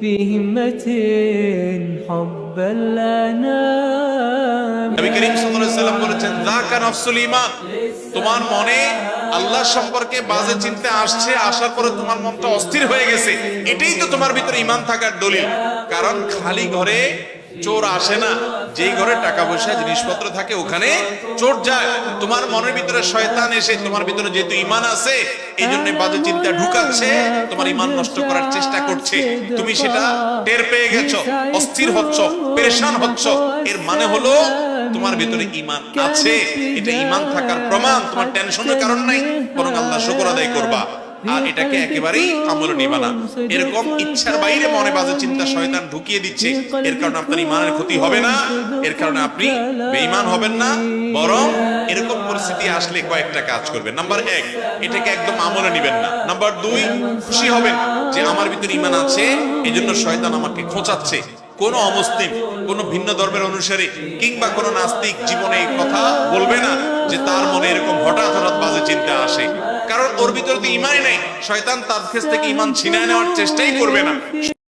في همة حب الأنام নবী করিম সাল্লাল্লাহু আলাইহি ওয়াসাল্লাম বলেছেন যাকা নাফসুল ঈমান, তোমার মনে আল্লাহ সম্পর্কে বাজে চিন্তা আসছে, আসার পরে তোমার মনটা অস্থির হয়ে গেছে, এটাই তো তোমার ভিতরে ঈমান থাকার দলিল। কারণ খালি ঘরে চোর আসে না, যেই ঘরে টাকা পয়সা জিনিসপত্র থাকে ওখানে চোর যায়। তোমার মনের ভিতরে শয়তান এসে তোমার ভিতরে যেহেতু ঈমান আছে এই জন্য বাজে চিন্তা ঢুকাচ্ছে, তোমার ঈমান নষ্ট করার চেষ্টা করছে। তুমি সেটা টের পেয়ে গেছো, অস্থির হচ্ছ, পেরেশান হচ্ছ, এর মানে হলো তোমার ভিতরে ঈমান আছে। এটা ঈমান থাকার প্রমাণ। তোমার টেনশনের কারণ নাই, বরং আল্লাহ শুকর আদায় করবা। আর এটাকে একেবারেই আমলে নিবা না। এরকম ইচ্ছার বাইরে মনে বাজে চিন্তা শয়তান ঢুকিয়ে দিচ্ছে, এর কারণে আপনার ঈমানের ক্ষতি হবে না, এর কারণে আপনি বেঈমান হবেন না, বরং এরকম পরিস্থিতি আসলে কয়েকটা কাজ করবেন। নাম্বার 1, এটাকে একদম আমলে নিবেন না। নাম্বার 2, খুশি হবেন যে আমার ভিতরে ঈমান আছে, এজন্য শয়তান আমাকে খোঁচাচ্ছে। কোন অমুসলিম, কোন ভিন্ন ধর্মের অনুসারী কিংবা কোন নাস্তিক জীবনে এই কথা বলবে না যে তার মনে এরকম হঠাৎ হঠাৎ বাজে চিন্তা আসে, কারণ ওর ভিতরে তো ঈমানই নাই। শয়তান তার কাছ থেকে ঈমান ছিনিয়ে নেওয়ার চেষ্টাই করবে না।